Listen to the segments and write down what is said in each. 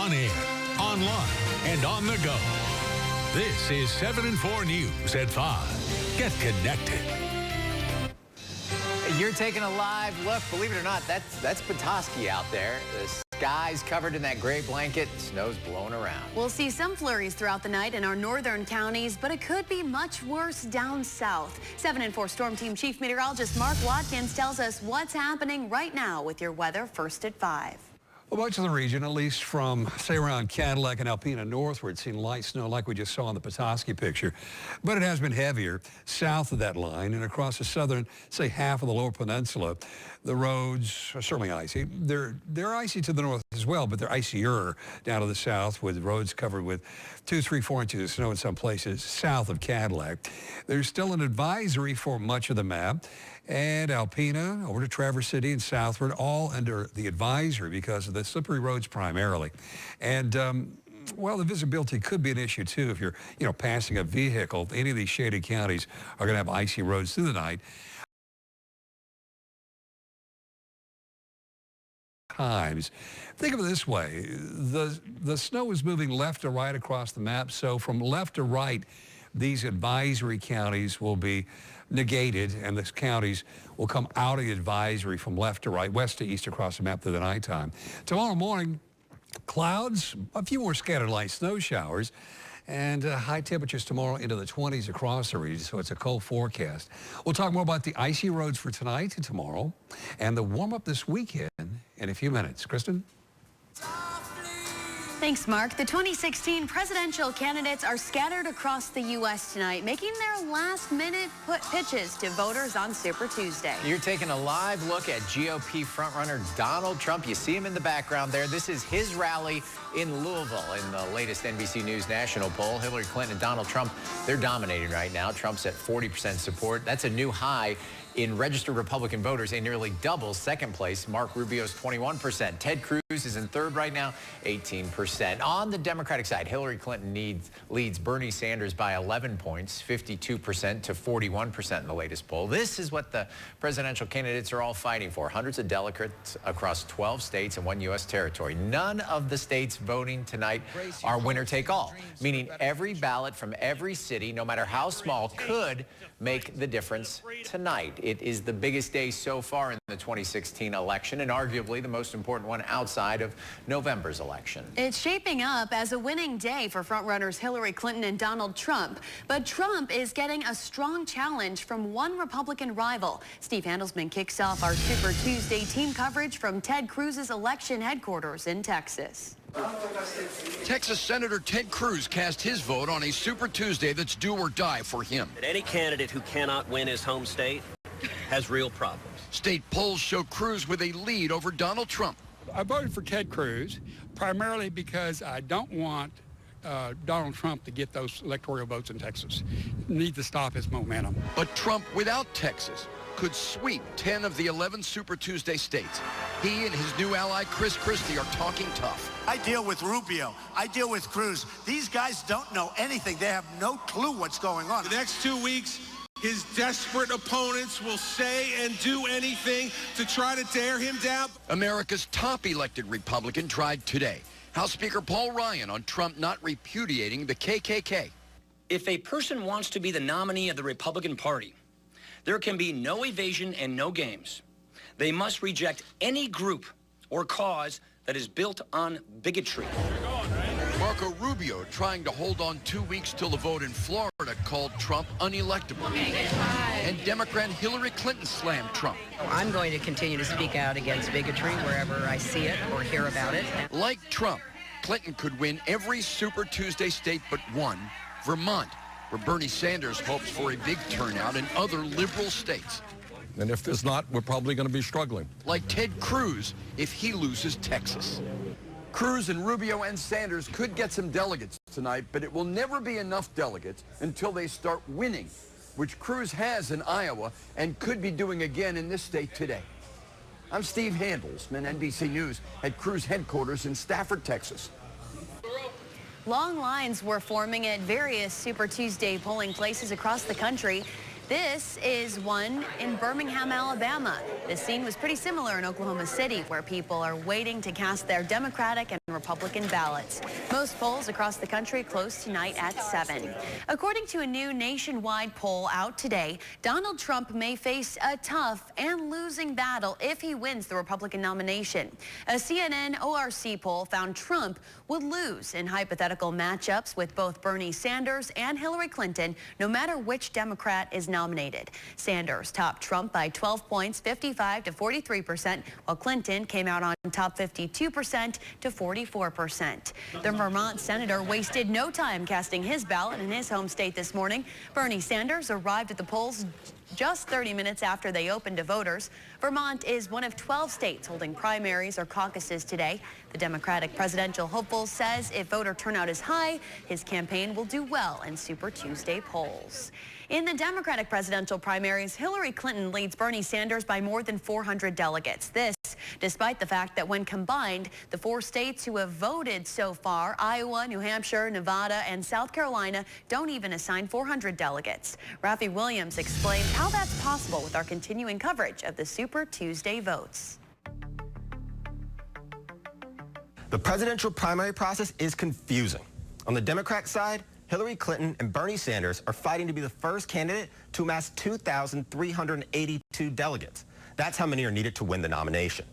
on air, online, and on the go. This is 7 and 4 News at 5. Get connected. You're taking a live look. Believe it or not, that's Petoskey out there. The sky's covered in that gray blanket. Snow's blowing around. We'll see some flurries throughout the night in our northern counties, but it could be much worse down south. 7 and 4 Storm Team Chief Meteorologist Mark Watkins tells us what's happening right now with your weather first at 5. Well, much of the region, at least from, say, around Cadillac and Alpena northward, seen light snow like we just saw in the Petoskey picture. But it has been heavier south of that line and across the southern, say, half of the lower peninsula. The roads are certainly icy. They're icy to the north as well, but they're icier down to the south with roads covered with 2, 3, 4 inches of snow in some places south of Cadillac. There's still an advisory for much of the map. And Alpena, over to Traverse City and southward, all under the advisory because of the slippery roads primarily. And, well, the visibility could be an issue, too, if you're, passing a vehicle. Any of these shaded counties are going to have icy roads through the night. Times. Think of it this way. The snow is moving left to right across the map. So from left to right, these advisory counties will be negated, and the counties will come out of the advisory from left to right, west to east across the map through the nighttime. Tomorrow morning, clouds, a few more scattered light snow showers, and high temperatures tomorrow into the 20s across the region, so it's a cold forecast. We'll talk more about the icy roads for tonight and tomorrow, and the warm-up this weekend in a few minutes. Kristen? Thanks, Mark. The 2016 presidential candidates are scattered across the U.S. tonight, making their last-minute pitches to voters on Super Tuesday. You're taking a live look at GOP frontrunner Donald Trump. You see him in the background there. This is his rally in Louisville in the latest NBC News national poll. Hillary Clinton and Donald Trump, they're dominating right now. Trump's at 40% support. That's a new high in registered Republican voters, a nearly double second place. Mark Rubio's 21%. Ted Cruz is in third right now, 18%. On the Democratic side, Hillary Clinton leads Bernie Sanders by 11 points, 52% to 41% in the latest poll. This is what the presidential candidates are all fighting for. Hundreds of delegates across 12 states and 1 U.S. territory. None of the states voting tonight are winner-take-all, meaning every ballot from every city, no matter how small, could make the difference tonight. It is the biggest day so far in the 2016 election and arguably the most important one outside of November's election. It's shaping up as a winning day for frontrunners Hillary Clinton and Donald Trump. But Trump is getting a strong challenge from one Republican rival. Steve Handelsman kicks off our Super Tuesday team coverage from Ted Cruz's election headquarters in Texas. Texas Senator Ted Cruz cast his vote on a Super Tuesday that's do or die for him. Any candidate who cannot win his home state has real problems. State polls show Cruz with a lead over Donald Trump. I voted for Ted Cruz primarily because I don't want Donald Trump to get those electoral votes in Texas. Need to stop his momentum. But Trump without Texas could sweep 10 of the 11 Super Tuesday states. He and his new ally, Chris Christie, are talking tough. I deal with Rubio. I deal with Cruz. These guys don't know anything. They have no clue what's going on. The next 2 weeks, his desperate opponents will say and do anything to try to tear him down. America's top elected Republican tried today. House Speaker Paul Ryan on Trump not repudiating the KKK. If a person wants to be the nominee of the Republican Party, there can be no evasion and no games. They must reject any group or cause that is built on bigotry. Marco Rubio, trying to hold on 2 weeks till the vote in Florida, called Trump unelectable. And Democrat Hillary Clinton slammed Trump. I'm going to continue to speak out against bigotry wherever I see it or hear about it. Like Trump, Clinton could win every Super Tuesday state but one, Vermont, where Bernie Sanders hopes for a big turnout in other liberal states. And if there's not, we're probably going to be struggling. Like Ted Cruz if he loses Texas. Cruz and Rubio and Sanders could get some delegates tonight, but it will never be enough delegates until they start winning, which Cruz has in Iowa and could be doing again in this state today. I'm Steve Handelsman, NBC News at Cruz headquarters in Stafford, Texas. Long lines were forming at various Super Tuesday polling places across the country. This is one in Birmingham, Alabama. The scene was pretty similar in Oklahoma City, where people are waiting to cast their Democratic and Republican ballots. Most polls across the country close tonight at 7. According to a new nationwide poll out today, Donald Trump may face a tough and losing battle if he wins the Republican nomination. A CNN ORC poll found Trump would lose in hypothetical matchups with both Bernie Sanders and Hillary Clinton, no matter which Democrat is nominated. Sanders topped Trump by 12 points, 55 to 43%, while Clinton came out on top 52% to 44%. The Vermont senator wasted no time casting his ballot in his home state this morning. Bernie Sanders arrived at the polls just 30 minutes after they opened to voters. Vermont is one of 12 states holding primaries or caucuses today. The Democratic presidential hopeful says if voter turnout is high, his campaign will do well in Super Tuesday polls. In the Democratic presidential primaries, Hillary Clinton leads Bernie Sanders by more than 400 delegates. This despite the fact that when combined, the 4 states who have voted so far, Iowa, New Hampshire, Nevada, and South Carolina, don't even assign 400 delegates. Rafi Williams explains how that's possible with our continuing coverage of the Super Tuesday votes. The presidential primary process is confusing. On the Democrat side, Hillary Clinton and Bernie Sanders are fighting to be the first candidate to amass 2,382 delegates. That's how many are needed to win the nomination.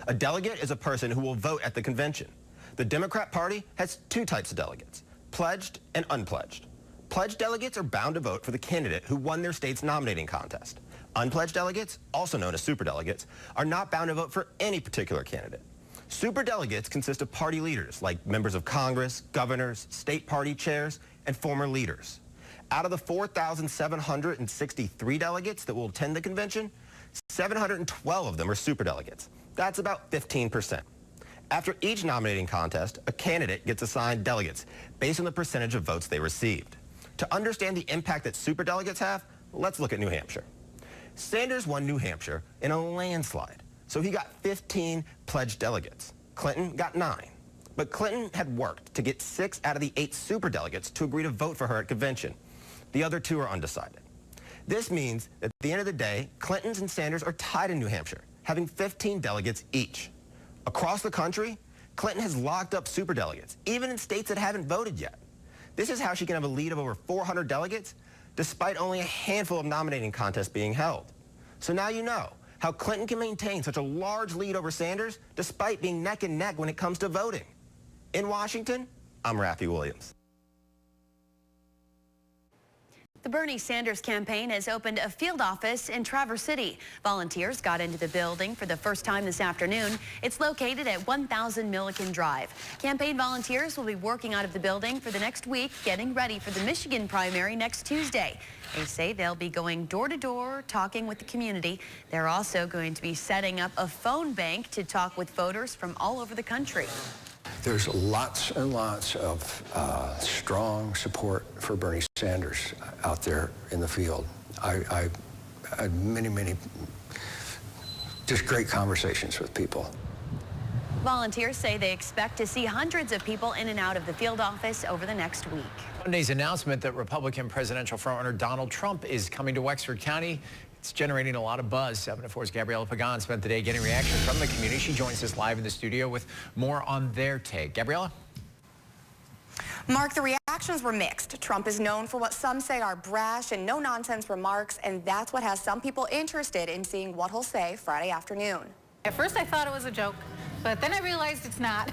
A delegate is a person who will vote at the convention. The Democrat Party has 2 types of delegates, pledged and unpledged. Pledged delegates are bound to vote for the candidate who won their state's nominating contest. Unpledged delegates, also known as superdelegates, are not bound to vote for any particular candidate. Superdelegates consist of party leaders like members of Congress, governors, state party chairs, and former leaders. Out of the 4,763 delegates that will attend the convention, 712 of them are superdelegates. That's about 15%. After each nominating contest, a candidate gets assigned delegates based on the percentage of votes they received. To understand the impact that superdelegates have, let's look at New Hampshire. Sanders won New Hampshire in a landslide, so he got 15 pledged delegates. Clinton got 9. But Clinton had worked to get 6 out of the 8 superdelegates to agree to vote for her at convention. The other 2 are undecided. This means that at the end of the day, Clinton and Sanders are tied in New Hampshire, having 15 delegates each. Across the country, Clinton has locked up superdelegates, even in states that haven't voted yet. This is how she can have a lead of over 400 delegates, despite only a handful of nominating contests being held. So now you know how Clinton can maintain such a large lead over Sanders, despite being neck and neck when it comes to voting. In Washington, I'm Rafi Williams. The Bernie Sanders campaign has opened a field office in Traverse City. Volunteers got into the building for the first time this afternoon. It's located at 1000 Milliken Drive. Campaign volunteers will be working out of the building for the next week, getting ready for the Michigan primary next Tuesday. They say they'll be going door to door, talking with the community. They're also going to be setting up a phone bank to talk with voters from all over the country. There's lots and lots of strong support for Bernie Sanders out there in the field. I had many, just great conversations with people. Volunteers say they expect to see hundreds of people in and out of the field office over the next week. Monday's announcement that Republican presidential frontrunner Donald Trump is coming to Wexford County, it's generating a lot of buzz. 7 at 4's Gabriella Pagan spent the day getting reaction from the community. She joins us live in the studio with more on their take. Gabriella? Mark, the reactions were mixed. Trump is known for what some say are brash and no-nonsense remarks, and that's what has some people interested in seeing what he'll say Friday afternoon. At first I thought it was a joke, but then I realized it's not.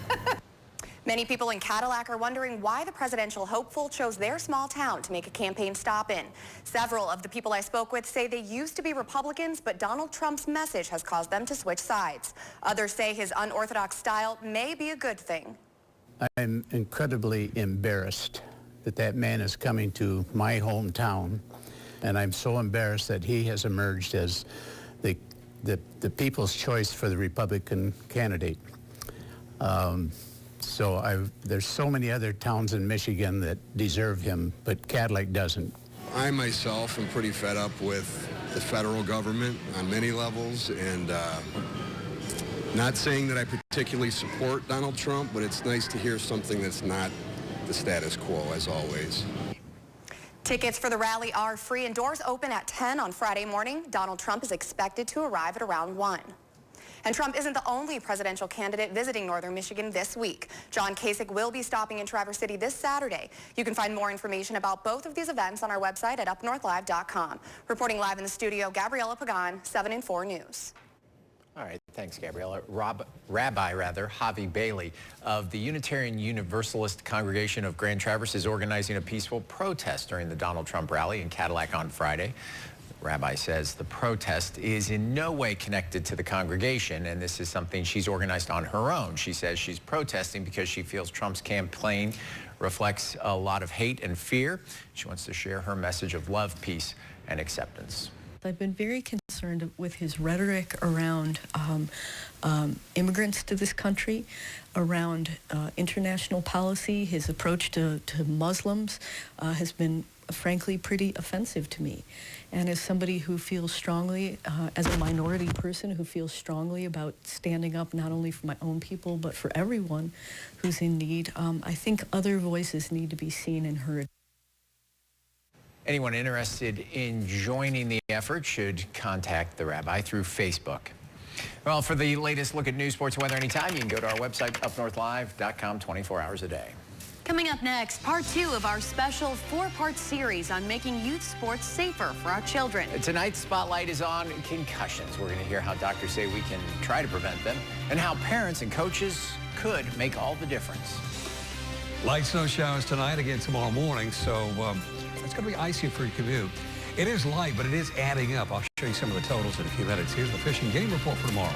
Many people in Cadillac are wondering why the presidential hopeful chose their small town to make a campaign stop in. Several of the people I spoke with say they used to be Republicans, but Donald Trump's message has caused them to switch sides. Others say his unorthodox style may be a good thing. I'm incredibly embarrassed that that man is coming to my hometown, and I'm so embarrassed that he has emerged as the people's choice for the Republican candidate. There's so many other towns in Michigan that deserve him, but Cadillac doesn't. I myself am pretty fed up with the federal government on many levels, and not saying that I particularly support Donald Trump, but it's nice to hear something that's not the status quo, as always. Tickets for the rally are free and doors open at 10 on Friday morning. Donald Trump is expected to arrive at around 1. And Trump isn't the only presidential candidate visiting northern Michigan this week. John Kasich will be stopping in Traverse City this Saturday. You can find more information about both of these events on our website at upnorthlive.com. Reporting live in the studio, Gabriella Pagan, 7 and 4 News. All right, thanks, Gabriella. Rabbi Javi Bailey of the Unitarian Universalist Congregation of Grand Traverse is organizing a peaceful protest during the Donald Trump rally in Cadillac on Friday. The rabbi says the protest is in no way connected to the congregation, and this is something she's organized on her own. She says she's protesting because she feels Trump's campaign reflects a lot of hate and fear. She wants to share her message of love, peace, and acceptance. I've been very concerned with his rhetoric around immigrants to this country, around international policy. His approach to Muslims has been, frankly, pretty offensive to me. And as somebody who feels strongly, as a minority person who feels strongly about standing up not only for my own people, but for everyone who's in need, I think other voices need to be seen and heard. Anyone interested in joining the effort should contact the rabbi through Facebook. Well, for the latest look at news, sports, weather anytime, you can go to our website, upnorthlive.com, 24 hours a day. Coming up next, part 2 of our special 4-part series on making youth sports safer for our children. Tonight's spotlight is on concussions. We're going to hear how doctors say we can try to prevent them and how parents and coaches could make all the difference. Light snow showers tonight, again tomorrow morning, so it's going to be icy for your commute. It is light, but it is adding up. I'll show you some of the totals in a few minutes. Here's the Fish and Game Report for tomorrow.